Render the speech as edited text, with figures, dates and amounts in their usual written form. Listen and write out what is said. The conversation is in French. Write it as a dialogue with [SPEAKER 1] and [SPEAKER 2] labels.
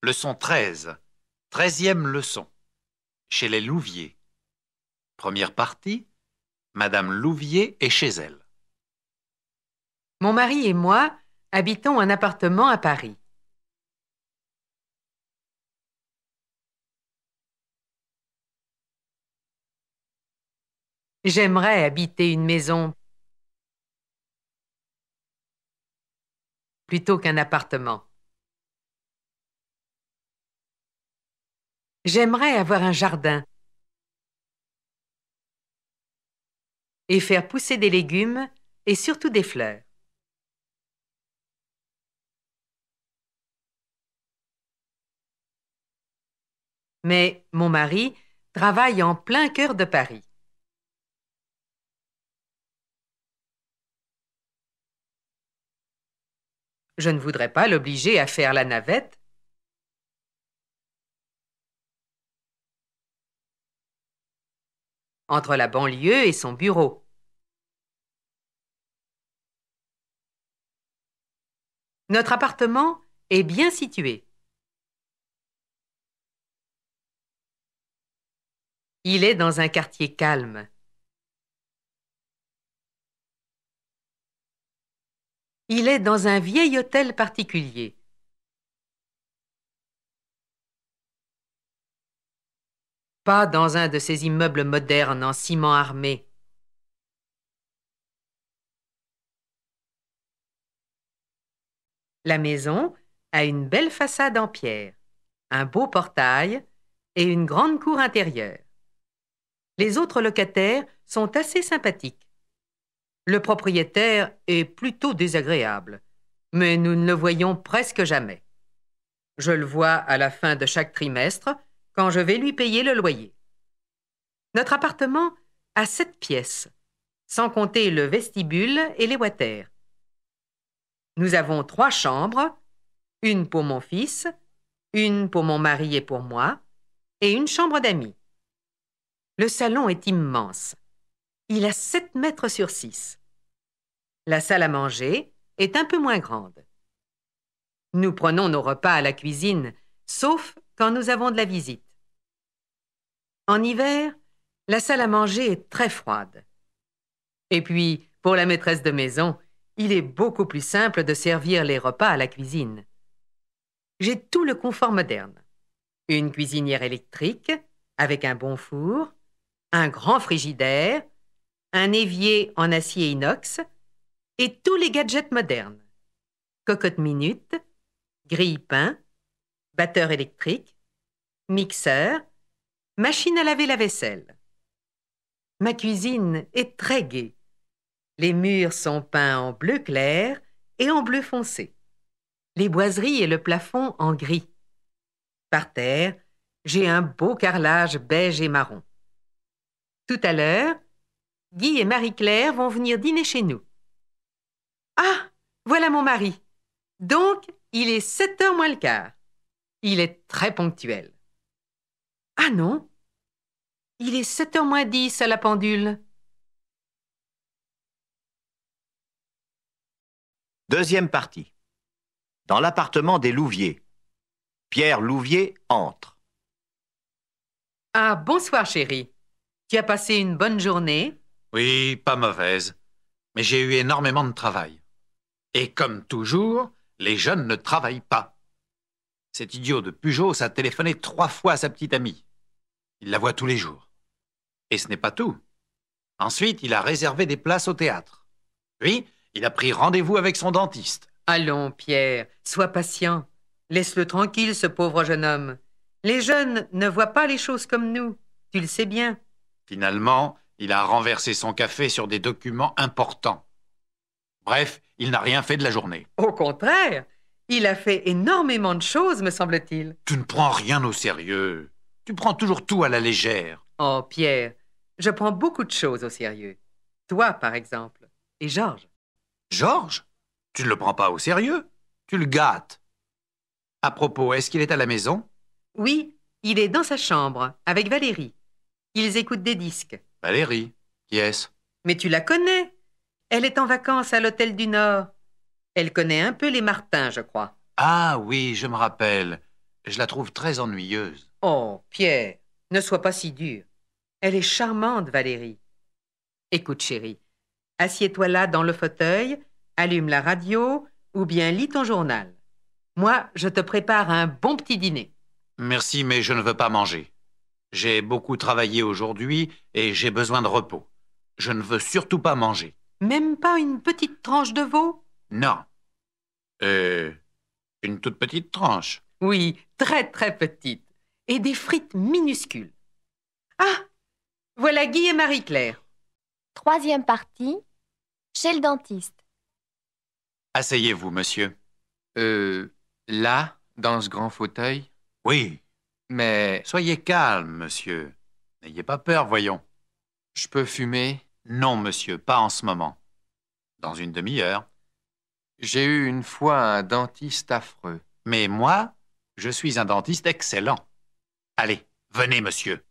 [SPEAKER 1] Leçon 13. 13e leçon. Chez les Louviers. Première partie. Madame Louvier est chez elle.
[SPEAKER 2] Mon mari et moi habitons un appartement à Paris. J'aimerais habiter une maison plutôt qu'un appartement. J'aimerais avoir un jardin et faire pousser des légumes et surtout des fleurs. Mais mon mari travaille en plein cœur de Paris. Je ne voudrais pas l'obliger à faire la navette. Entre la banlieue et son bureau. Notre appartement est bien situé. Il est dans un quartier calme. Il est dans un vieil hôtel particulier. Pas dans un de ces immeubles modernes en ciment armé. La maison a une belle façade en pierre, un beau portail et une grande cour intérieure. Les autres locataires sont assez sympathiques. Le propriétaire est plutôt désagréable, mais nous ne le voyons presque jamais. Je le vois à la fin de chaque trimestre quand je vais lui payer le loyer. Notre appartement a 7 pièces, sans compter le vestibule et les watters. Nous avons 3 chambres, une pour mon fils, une pour mon mari et pour moi, et une chambre d'amis. Le salon est immense. Il a 7 mètres sur 6. La salle à manger est un peu moins grande. Nous prenons nos repas à la cuisine, sauf quand nous avons de la visite. En hiver, la salle à manger est très froide. Et puis, pour la maîtresse de maison, il est beaucoup plus simple de servir les repas à la cuisine. J'ai tout le confort moderne. Une cuisinière électrique avec un bon four, un grand frigidaire, un évier en acier inox et tous les gadgets modernes. Cocotte minute, grille-pain, batteur électrique, mixeur, machine à laver la vaisselle. Ma cuisine est très gaie. Les murs sont peints en bleu clair et en bleu foncé. Les boiseries et le plafond en gris. Par terre, j'ai un beau carrelage beige et marron. Tout à l'heure, Guy et Marie-Claire vont venir dîner chez nous. Ah, voilà mon mari. Donc, il est 7h moins le quart. Il est très ponctuel. Ah non, il est 7h moins 10 à la pendule.
[SPEAKER 3] Deuxième partie. Dans l'appartement des Louviers. Pierre Louvier entre.
[SPEAKER 2] Ah, bonsoir chérie. Tu as passé une bonne journée?
[SPEAKER 1] Oui, pas mauvaise. Mais j'ai eu énormément de travail. Et comme toujours, les jeunes ne travaillent pas. Cet idiot de Pujos a téléphoné 3 fois à sa petite amie. Il la voit tous les jours. Et ce n'est pas tout. Ensuite, il a réservé des places au théâtre. Puis, il a pris rendez-vous avec son dentiste.
[SPEAKER 2] Allons, Pierre, sois patient. Laisse-le tranquille, ce pauvre jeune homme. Les jeunes ne voient pas les choses comme nous. Tu le sais bien.
[SPEAKER 1] Finalement, il a renversé son café sur des documents importants. Bref, il n'a rien fait de la journée.
[SPEAKER 2] Au contraire, il a fait énormément de choses, me semble-t-il.
[SPEAKER 1] Tu ne prends rien au sérieux. Tu prends toujours tout à la légère.
[SPEAKER 2] Oh, Pierre, je prends beaucoup de choses au sérieux. Toi, par exemple, et Georges.
[SPEAKER 1] Georges? Tu ne le prends pas au sérieux. Tu le gâtes. À propos, est-ce qu'il est à la maison?
[SPEAKER 2] Oui, il est dans sa chambre, avec Valérie. Ils écoutent des disques.
[SPEAKER 1] Valérie. Qui est-ce?
[SPEAKER 2] Mais tu la connais. Elle est en vacances à l'Hôtel du Nord. Elle connaît un peu les Martins, je crois.
[SPEAKER 1] Ah oui, je me rappelle. Je la trouve très ennuyeuse.
[SPEAKER 2] Oh, Pierre, ne sois pas si dur. Elle est charmante, Valérie. Écoute, chérie, assieds-toi là dans le fauteuil, allume la radio ou bien lis ton journal. Moi, je te prépare un bon petit dîner.
[SPEAKER 1] Merci, mais je ne veux pas manger. J'ai beaucoup travaillé aujourd'hui et j'ai besoin de repos. Je ne veux surtout pas manger.
[SPEAKER 2] Même pas une petite tranche de veau?
[SPEAKER 1] Non. Une toute petite tranche.
[SPEAKER 2] Oui, très très petite. Et des frites minuscules. Ah, voilà Guy et Marie-Claire.
[SPEAKER 4] Troisième partie, chez le dentiste.
[SPEAKER 1] Asseyez-vous, monsieur.
[SPEAKER 5] Là, dans ce grand fauteuil?
[SPEAKER 1] Oui.
[SPEAKER 5] Mais
[SPEAKER 1] Soyez calme, monsieur. N'ayez pas peur, voyons.
[SPEAKER 5] je peux fumer?
[SPEAKER 1] Non, monsieur, pas en ce moment. Dans une demi-heure.
[SPEAKER 5] J'ai eu une fois un dentiste affreux.
[SPEAKER 1] Mais moi, je suis un dentiste excellent. Allez, venez, monsieur.